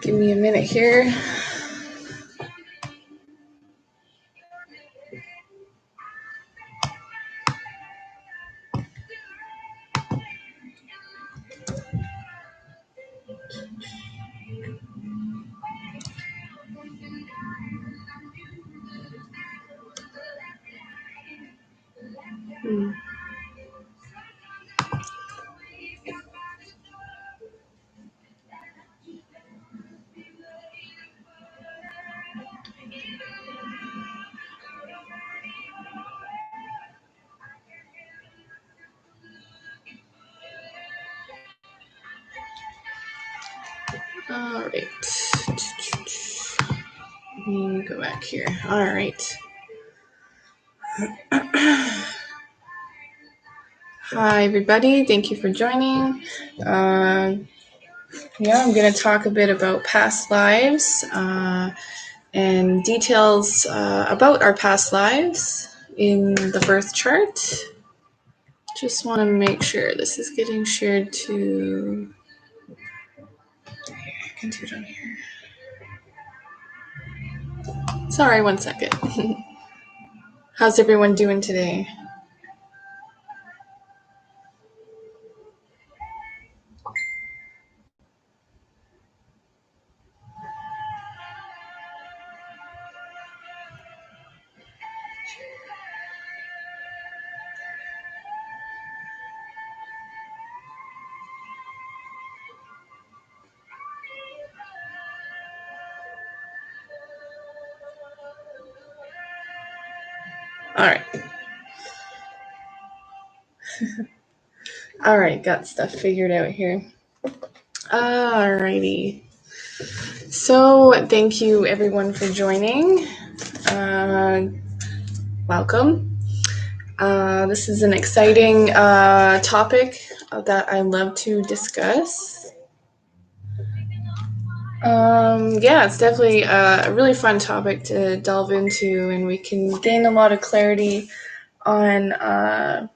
Give me a minute here. All right. Let me go back here. All right. Hi, everybody. Thank you for joining. I'm going to talk a bit about past lives and details about our past lives in the birth chart. Just want to make sure this is getting shared to... I can do it on here. Sorry, one second. How's everyone doing today? All right. All right, got stuff figured out here. All righty. So thank you everyone for joining. Welcome. This is an exciting topic that I love to discuss. It's definitely a really fun topic to delve into, and we can gain a lot of clarity on our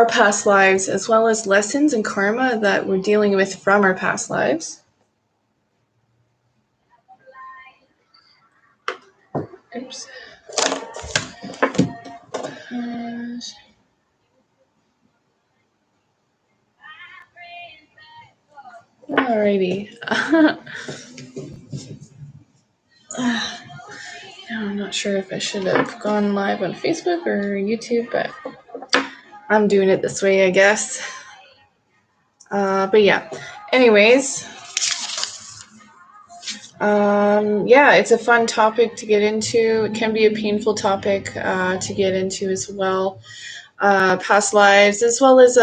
past lives, as well as lessons and karma that we're dealing with from our past lives. Oops. Alrighty. I'm not sure if I should have gone live on Facebook or YouTube, but I'm doing it this way, I guess. But yeah, anyways, it's a fun topic to get into. It can be a painful topic to get into as well. Past lives, as well as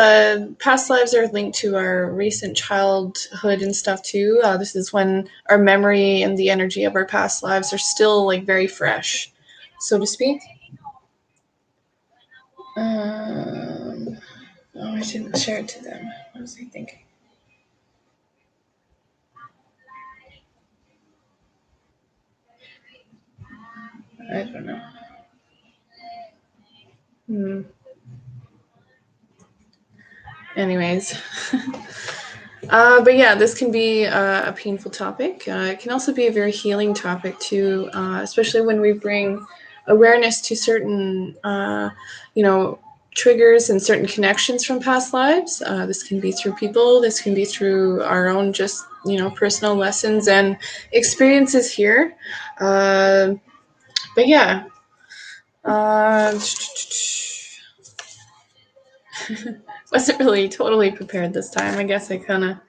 past lives are linked to our recent childhood and stuff too. This is when our memory and the energy of our past lives are still like very fresh, so to speak. I didn't share it to them. What was I thinking? I don't know. Anyways. But yeah, this can be a painful topic. It can also be a very healing topic too, especially when we bring awareness to certain, triggers and certain connections from past lives. This can be through people. This can be through our own just, personal lessons and experiences here. But yeah. Wasn't really totally prepared this time. I guess I kind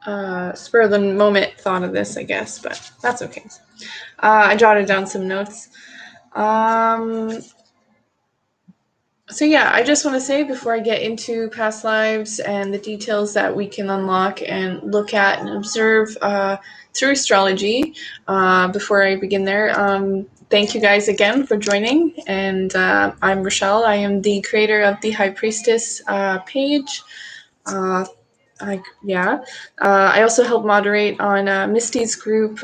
of spur of the moment thought of this, I guess, but that's okay. I jotted down some notes. So yeah, I just want to say before I get into past lives and the details that we can unlock and look at and observe through astrology, before I begin there, thank you guys again for joining. And I'm Rochelle. I am the creator of the High Priestess page. I also help moderate on Misty's group,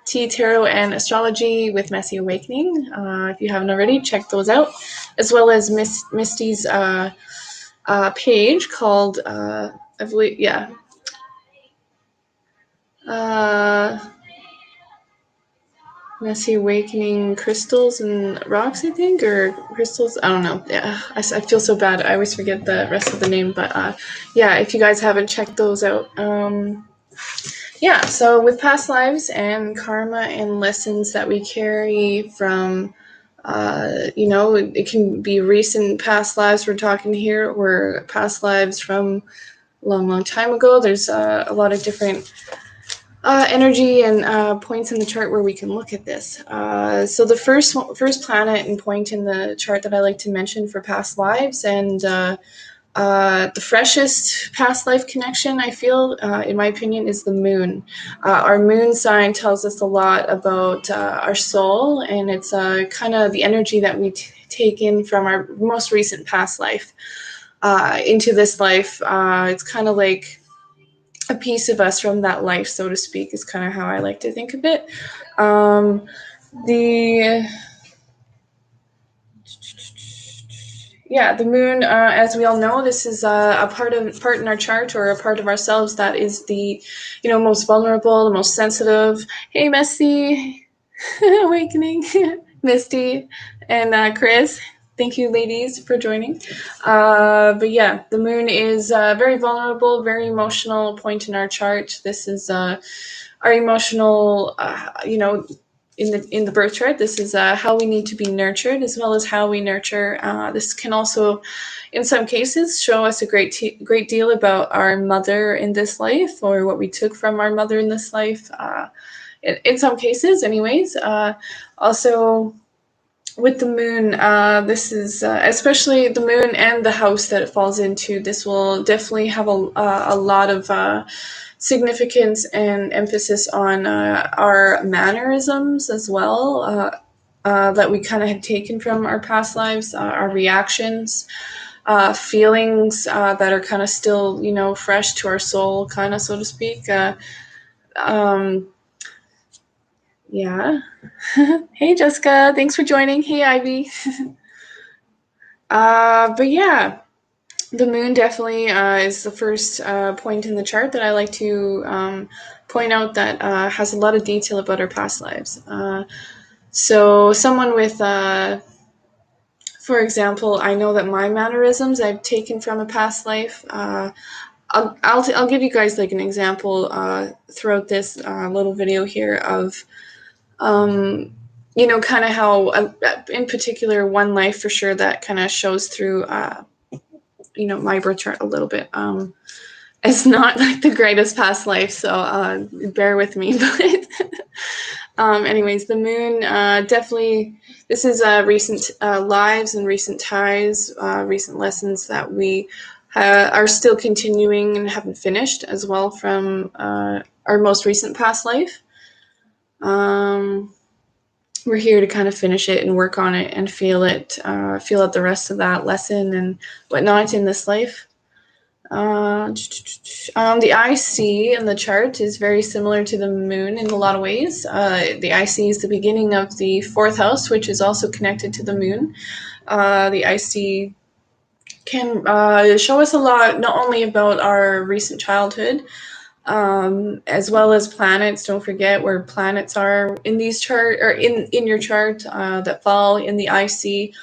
Tea, Tarot, and Astrology with Messy Awakening. If you haven't already, check those out, as well as Misty's page called, I believe, yeah. Messy Awakening Crystals and Rocks, I think, or Crystals. I don't know. Yeah, I feel so bad. I always forget the rest of the name. But yeah, if you guys haven't checked those out, yeah. So with past lives and karma and lessons that we carry from, it can be recent past lives we're talking here, or past lives from a long, long time ago. There's a lot of different energy and points in the chart where we can look at this. So the first planet and point in the chart that I like to mention for past lives, and the freshest past life connection I feel, in my opinion, is the moon. Our moon sign tells us a lot about our soul, and it's kind of the energy that we take in from our most recent past life into this life. It's kind of like a piece of us from that life, so to speak, is kind of how I like to think of it. The moon, as we all know, this is a part in our chart, or a part of ourselves that is the, most vulnerable, the most sensitive. Hey, Messy Awakening, Misty, and Chris. Thank you, ladies, for joining. But yeah, the moon is a very vulnerable, very emotional point in our chart. This is our emotional, in the birth chart. This is how we need to be nurtured, as well as how we nurture. This can also, in some cases, show us a great deal about our mother in this life, or what we took from our mother in this life. In some cases, anyways. Also, with the moon, this is especially the moon and the house that it falls into. This will definitely have a lot of significance and emphasis on our mannerisms as well, that we kind of have taken from our past lives, our reactions, feelings that are kind of still, fresh to our soul, kind of, so to speak. Yeah. Hey, Jessica. Thanks for joining. Hey, Ivy. But yeah, the moon definitely is the first point in the chart that I like to point out that has a lot of detail about our past lives. So someone with, for example, I know that my mannerisms I've taken from a past life. I'll give you guys like an example throughout this little video here of, kind of how, in particular, one life for sure that kind of shows through, my birth chart a little bit. It's not like the greatest past life, so bear with me. But anyways, the moon definitely, this is recent lives and recent ties, recent lessons that we are still continuing and haven't finished as well from our most recent past life. We're here to kind of finish it and work on it and feel out the rest of that lesson and whatnot in this life. The IC in the chart is very similar to the moon in a lot of ways. The IC is the beginning of the fourth house, which is also connected to the moon. The IC can show us a lot, not only about our recent childhood, as well as planets. Don't forget where planets are in these chart, or in your chart, that fall in the IC.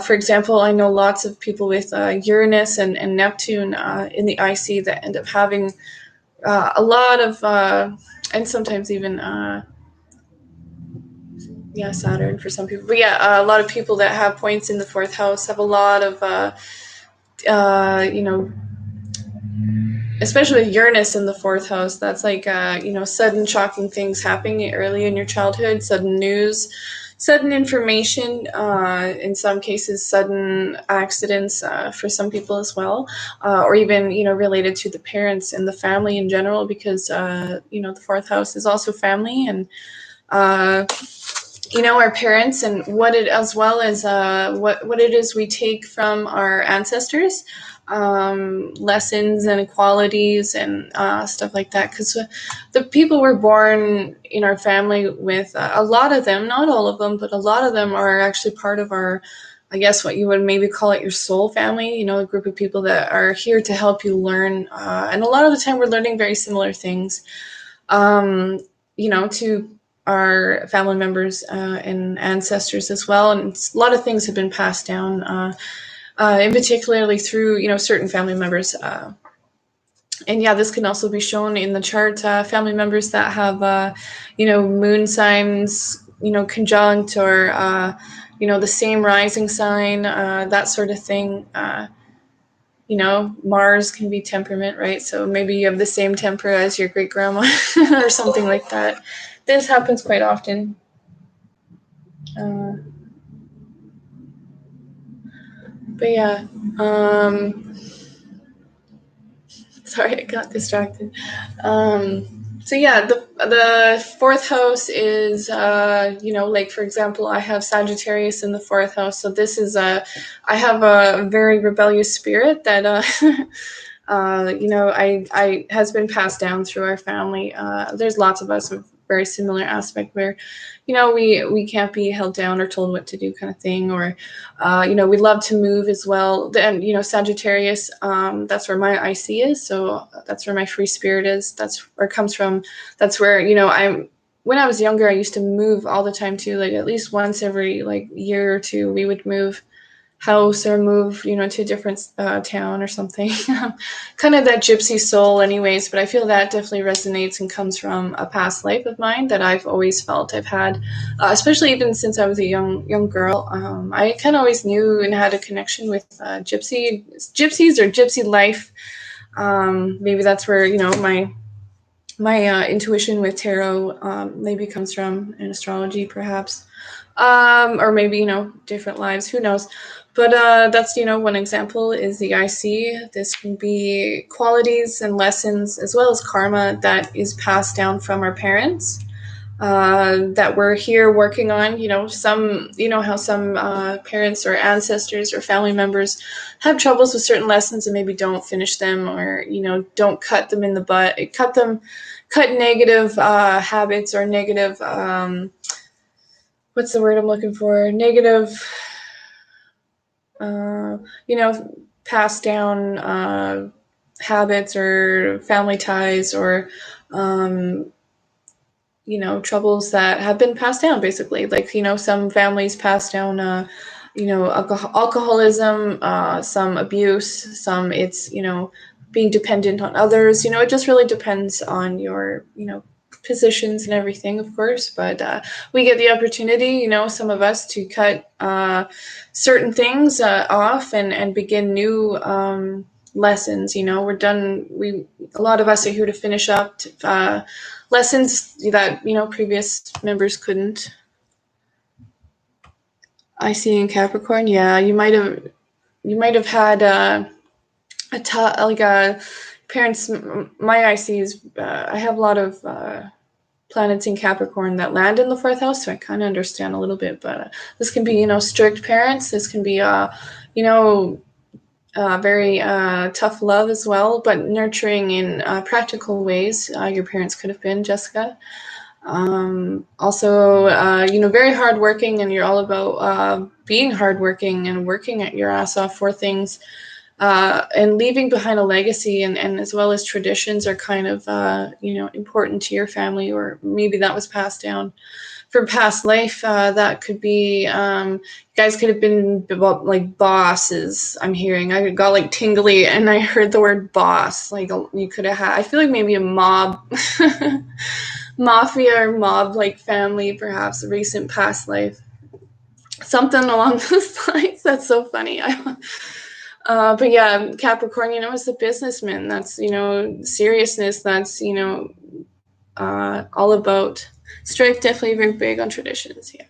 For example, I know lots of people with Uranus and Neptune in the IC that end up having a lot of, and sometimes even, Saturn for some people. But yeah, a lot of people that have points in the fourth house have a lot of, especially with Uranus in the fourth house, that's like, sudden shocking things happening early in your childhood, sudden news, sudden information, in some cases, sudden accidents for some people as well, or even, related to the parents and the family in general, because, the fourth house is also family, and, our parents, and what it, as well as what it is we take from our ancestors, lessons and qualities and stuff like that, because the people were born in our family with, a lot of them, not all of them, but a lot of them are actually part of our I guess what you would maybe call it your soul family, you know, a group of people that are here to help you learn. And a lot of the time we're learning very similar things, you know, to our family members and ancestors as well. And a lot of things have been passed down, in particularly through, you know, certain family members. And yeah, this can also be shown in the chart. Family members that have, you know, moon signs, you know, conjunct or, you know, the same rising sign, that sort of thing. You know, Mars can be temperament, right? So maybe you have the same temper as your great grandma or something like that. This happens quite often. Uh, but yeah, sorry, I got distracted. So yeah, the fourth house is, you know, like for example, I have Sagittarius in the fourth house. So this is I have a very rebellious spirit that, you know, I has been passed down through our family. There's lots of us with very similar aspect where, you know, we can't be held down or told what to do kind of thing, or, you know, we love to move as well. And you know, Sagittarius, that's where my IC is, so that's where my free spirit is. That's where it comes from. That's where, you know, when I was younger, I used to move all the time too. Like at least once every like year or two, we would move house or move, you know, to a different town or something. Kind of that gypsy soul anyways, but I feel that definitely resonates and comes from a past life of mine that I've always felt I've had, especially even since I was a young girl. I kind of always knew and had a connection with gypsies or gypsy life. Maybe that's where, you know, my intuition with tarot maybe comes from, and astrology perhaps, or maybe, you know, different lives, who knows. But that's, you know, one example is the IC. This can be qualities and lessons as well as karma that is passed down from our parents, that we're here working on. You know, you know how some parents or ancestors or family members have troubles with certain lessons and maybe don't finish them, or, you know, don't cut them in the butt, cut negative habits or negative, what's the word I'm looking for? Negative, you know, passed down habits or family ties or, you know, troubles that have been passed down, basically. Like, you know, some families pass down, you know, alcoholism, some abuse, some it's, you know, being dependent on others. You know, it just really depends on your, you know, positions and everything, of course. But we get the opportunity, you know, some of us to cut certain things off and begin new lessons. You know, we're done. A lot of us are here to finish up lessons that, you know, previous members couldn't. I see in Capricorn. Yeah, you might have had like a parents. My ICs. I have a lot of planets in Capricorn that land in the fourth house, so I kind of understand a little bit. But this can be, you know, strict parents. This can be, you know, very tough love as well, but nurturing in practical ways. Your parents could have been, Jessica. Also, you know, very hardworking, and you're all about being hardworking and working at your ass off for things, and leaving behind a legacy, and as well as traditions are kind of, you know, important to your family, or maybe that was passed down from past life. That could be, you guys could have been like bosses. I'm hearing, I got like tingly and I heard the word boss. Like you could have had, I feel like maybe a mob, mafia or mob like family, perhaps a recent past life, something along those lines. That's so funny. But yeah, Capricorn, you know, is the businessman. That's, you know, seriousness. That's, you know, all about strict, definitely very big on traditions. Yeah.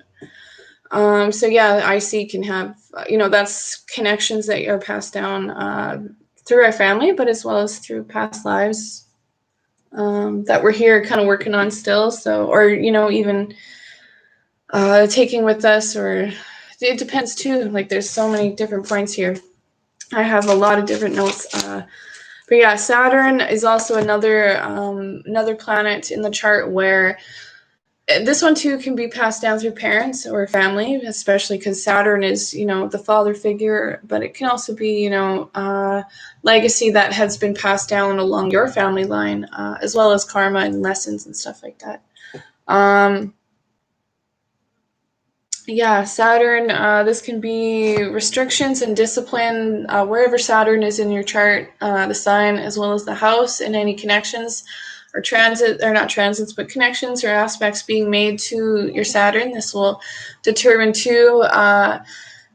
So yeah, IC can have, you know, that's connections that are passed down through our family, but as well as through past lives, that we're here kind of working on still. So, or, you know, even taking with us, or it depends too. Like there's so many different points here. I have a lot of different notes. But yeah, Saturn is also another planet in the chart where this one too can be passed down through parents or family, especially because Saturn is, the father figure, but it can also be, legacy that has been passed down along your family line, as well as karma and lessons and stuff like that. Yeah, Saturn, this can be restrictions and discipline wherever Saturn is in your chart, the sign as well as the house, and any connections or not transits, but connections or aspects being made to your Saturn. This will determine too,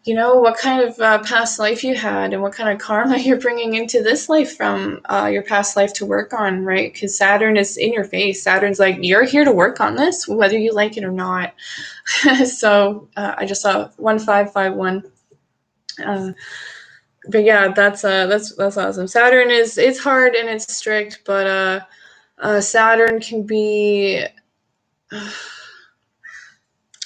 what kind of past life you had and what kind of karma you're bringing into this life from your past life to work on, right? Because Saturn is in your face. Saturn's like, you're here to work on this, whether you like it or not. So I just saw 1551. But yeah, that's awesome. Saturn it's hard and it's strict, but Saturn can be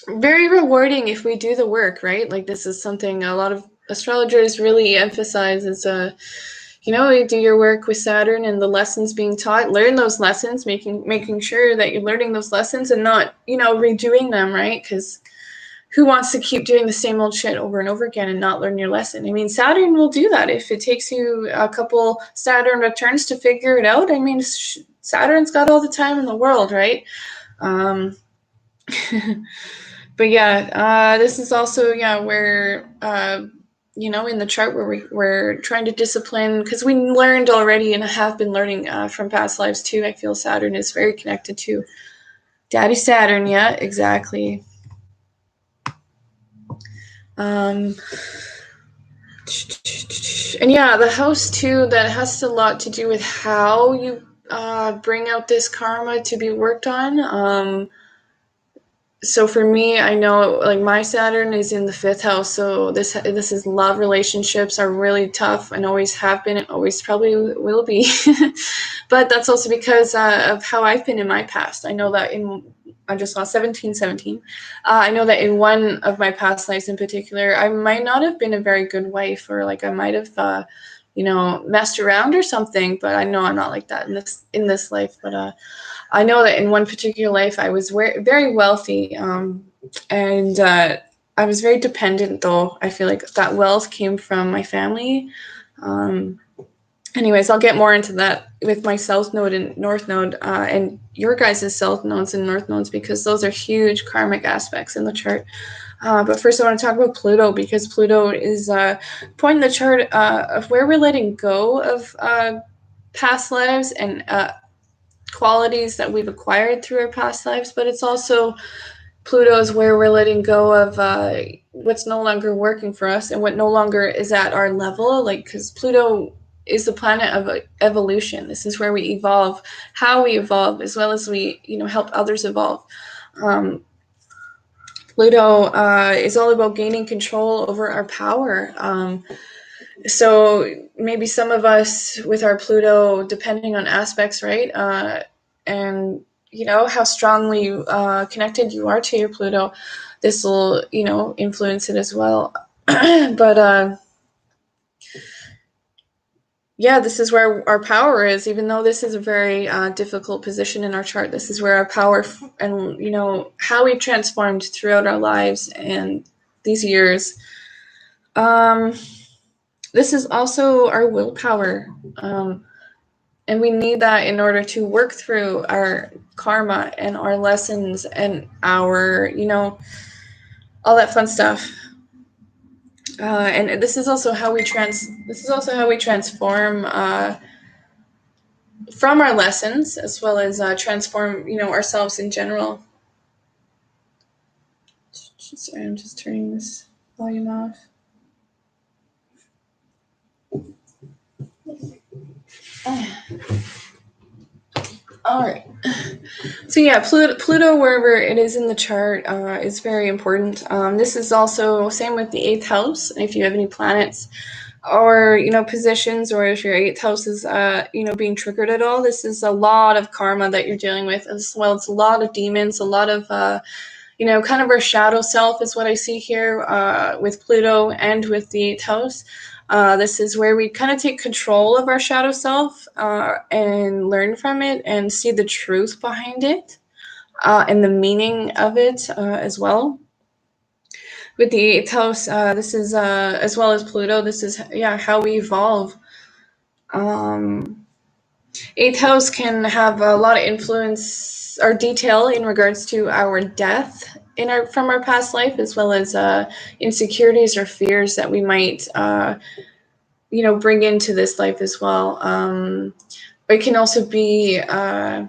very rewarding if we do the work, right? Like, this is something a lot of astrologers really emphasize is you do your work with Saturn and the lessons being taught, learn those lessons, making sure that you're learning those lessons and not, redoing them, right? Because who wants to keep doing the same old shit over and over again and not learn your lesson? I mean, Saturn will do that if it takes you a couple Saturn returns to figure it out. I mean, Saturn's got all the time in the world, right? But yeah, this is also, where, in the chart where we're trying to discipline, because we learned already and have been learning from past lives too. I feel Saturn is very connected to Daddy Saturn. Yeah, exactly. And yeah, the house too, that has a lot to do with how you bring out this karma to be worked on. So for me, I know, like, my Saturn is in the 5th house, so this is love. Relationships are really tough and always have been and always probably will be. But that's also because of how I've been in my past. I know that I just saw 1717. I know that in one of my past lives in particular, I might not have been a very good wife, or like I might have messed around or something, but I know I'm not like that in this life. But I know that in one particular life I was very wealthy, and I was very dependent, though. I feel like that wealth came from my family. Anyways, I'll get more into that with my South Node and North Node, and your guys' South Nodes and North Nodes, because those are huge karmic aspects in the chart. But first I want to talk about Pluto, because Pluto is a point in the chart of where we're letting go of past lives and qualities that we've acquired through our past lives, but it's also Pluto is where we're letting go of what's no longer working for us and what no longer is at our level. Like, because Pluto is the planet of evolution. This is where we evolve, how we evolve, as well as we, help others evolve. Pluto is all about gaining control over our power. So maybe some of us with our Pluto, depending on aspects, right? And how strongly connected you are to your Pluto, this will, influence it as well. But yeah, this is where our power is. Even though this is a very difficult position in our chart, this is where our power and how we've transformed throughout our lives and these years. This is also our willpower. And we need that in order to work through our karma and our lessons and our, all that fun stuff. And this is also how we transform from our lessons, as well as transform, ourselves in general. Sorry, I'm just turning this volume off. All right. So yeah, Pluto, wherever it is in the chart, is very important. This is also same with the 8th house. If you have any planets or positions, or if your 8th house is being triggered at all, this is a lot of karma that you're dealing with, as well as a lot of demons, a lot of kind of our shadow self is what I see here with Pluto and with the 8th house. This is where we kind of take control of our shadow self and learn from it and see the truth behind it. and the meaning of it as well. With the eighth house, this is as well as Pluto. This is how we evolve. Eighth house can have a lot of influence or detail in regards to our death from our past life, as well as insecurities or fears that we might bring into this life as well. It can also be how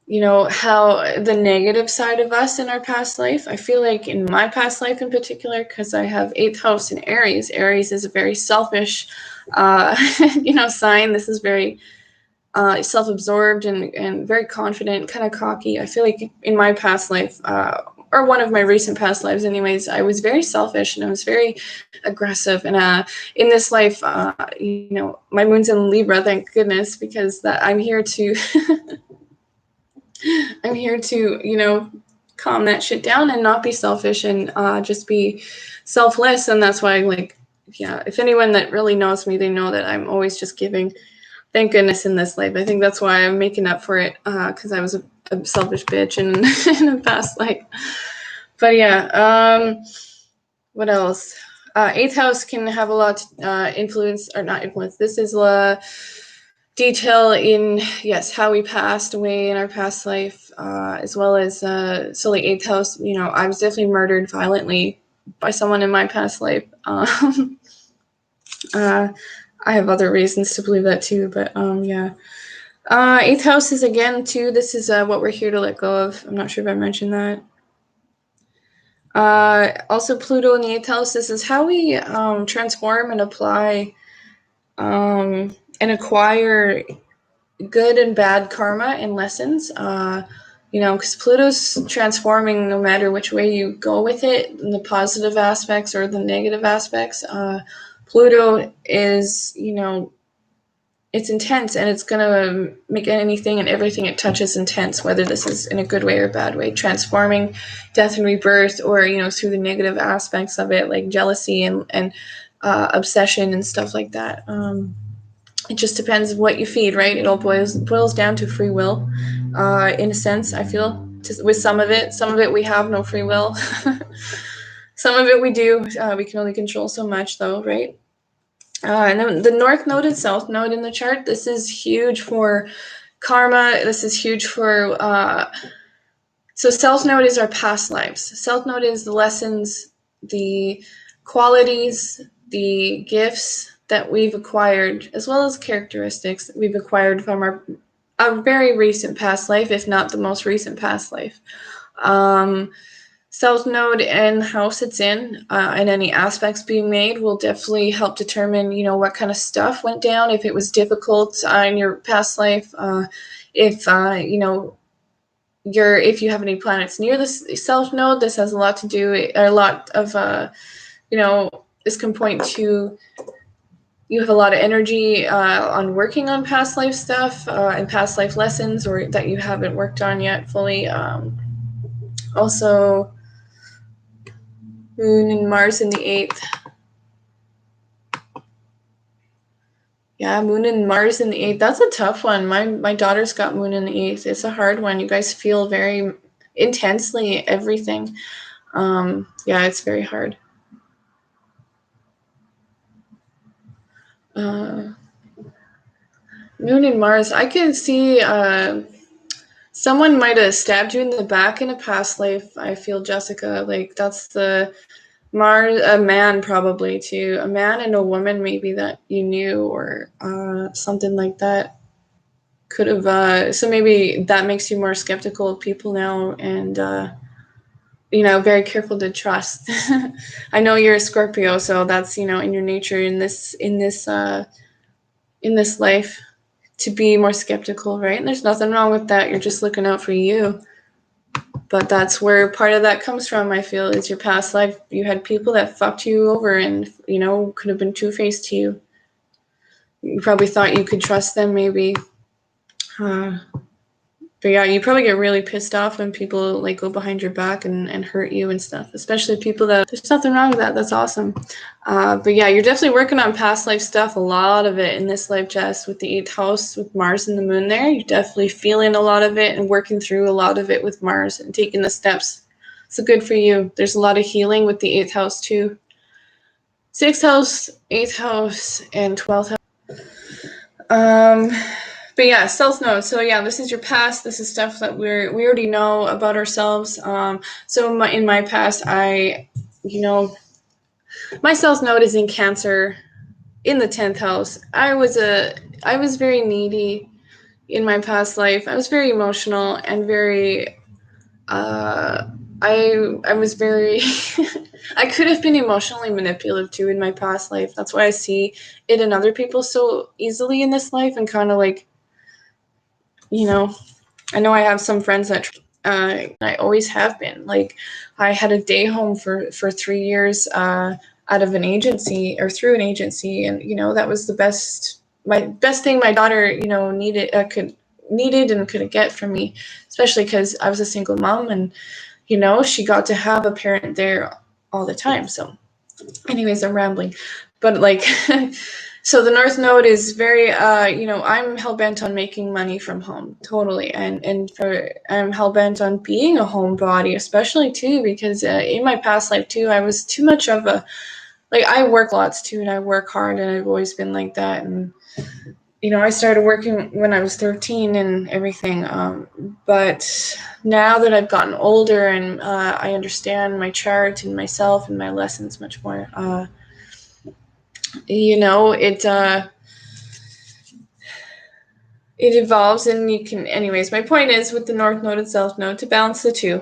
the negative side of us in our past life. I feel like in my past life in particular, because I have eighth house in Aries. Aries is a very selfish sign. This is very self-absorbed and very confident, kind of cocky. I feel like in my past life, or one of my recent past lives anyways, I was very selfish and I was very aggressive. And in this life, my moon's in Libra, thank goodness, because I'm here to I'm here to calm that shit down and not be selfish and just be selfless. And that's why, if anyone that really knows me, they know that I'm always just giving. Thank goodness in this life. I think that's why I'm making up for it, because I was a selfish bitch in a past life. But what else? Eighth house can have a lot influence, or not influence. This is detail in how we passed away in our past life, as well as eighth house. I was definitely murdered violently by someone in my past life. I have other reasons to believe that too, but eighth house is again too. This is what we're here to let go of. I'm not sure if I mentioned that. Also, Pluto in the eighth house. This is how we transform and apply and acquire good and bad karma and lessons. Because Pluto's transforming no matter which way you go with it, in the positive aspects or the negative aspects. Pluto is, it's intense, and it's going to make anything and everything it touches intense, whether this is in a good way or a bad way, transforming death and rebirth, or, through the negative aspects of it, like jealousy and obsession and stuff like that. It just depends what you feed, right? It all boils down to free will, in a sense, I feel. With some of it we have no free will. Some of it we do. We can only control so much, though, right? And then the North Node and South Node in the chart, this is huge for karma. This is huge for... so South Node is our past lives. South Node is the lessons, the qualities, the gifts that we've acquired, as well as characteristics that we've acquired from our very recent past life, if not the most recent past life. South Node and house it's in, and any aspects being made will definitely help determine, what kind of stuff went down, if it was difficult in your past life, if you have any planets near the South Node. This has a lot to do, a lot of, this can point to you have a lot of energy on working on past life stuff and past life lessons, or that you haven't worked on yet fully. Also, Moon and Mars in the 8th. Yeah, Moon and Mars in the 8th. That's a tough one. My daughter's got Moon in the 8th. It's a hard one. You guys feel very intensely everything. It's very hard. Moon and Mars. I can see someone might have stabbed you in the back in a past life. I feel, Jessica. Like, that's the... Mars, a man probably too. A man and a woman maybe that you knew, or something like that. Could have, so maybe that makes you more skeptical of people now, and very careful to trust. I know you're a Scorpio, so that's, in your nature in this life, to be more skeptical, right? And there's nothing wrong with that. You're just looking out for you. But that's where part of that comes from, I feel, is your past life. You had people that fucked you over and, could have been two-faced to you. You probably thought you could trust them, maybe. But yeah, you probably get really pissed off when people like go behind your back and hurt you and stuff, especially people that there's nothing wrong with that. That's awesome. But yeah, you're definitely working on past life stuff, a lot of it in this life, Jess, with the 8th house, with Mars and the moon there. You're definitely feeling a lot of it and working through a lot of it with Mars and taking the steps. So good for you. There's a lot of healing with the 8th house too. 6th house, 8th house, and 12th house. But yeah, Stealth Node. So yeah, this is your past. This is stuff that we already know about ourselves. So in my past, my Stealth Node is in Cancer, in the 10th house. I was very needy in my past life. I was very emotional and very. I was very. I could have been emotionally manipulative too in my past life. That's why I see it in other people so easily in this life, and kind of like, I know I have some friends that I always have been. Like, I had a day home for 3 years out of an agency or through an agency, and that was my best thing my daughter needed and could get from me, especially because I was a single mom, and she got to have a parent there all the time. So, anyways, I'm rambling, but like. So the North Node is very, I'm hell-bent on making money from home, totally. I'm hell-bent on being a homebody, especially too, because in my past life too, I was too much of a, I work lots too, and I work hard, and I've always been like that. And, I started working when I was 13 and everything. But now that I've gotten older and I understand my chart and myself and my lessons much more, it evolves, and you can, anyways, my point is with the North Node and South Node to balance the two.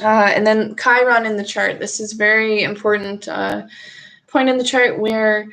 And then Chiron in the chart. This is very important point in the chart where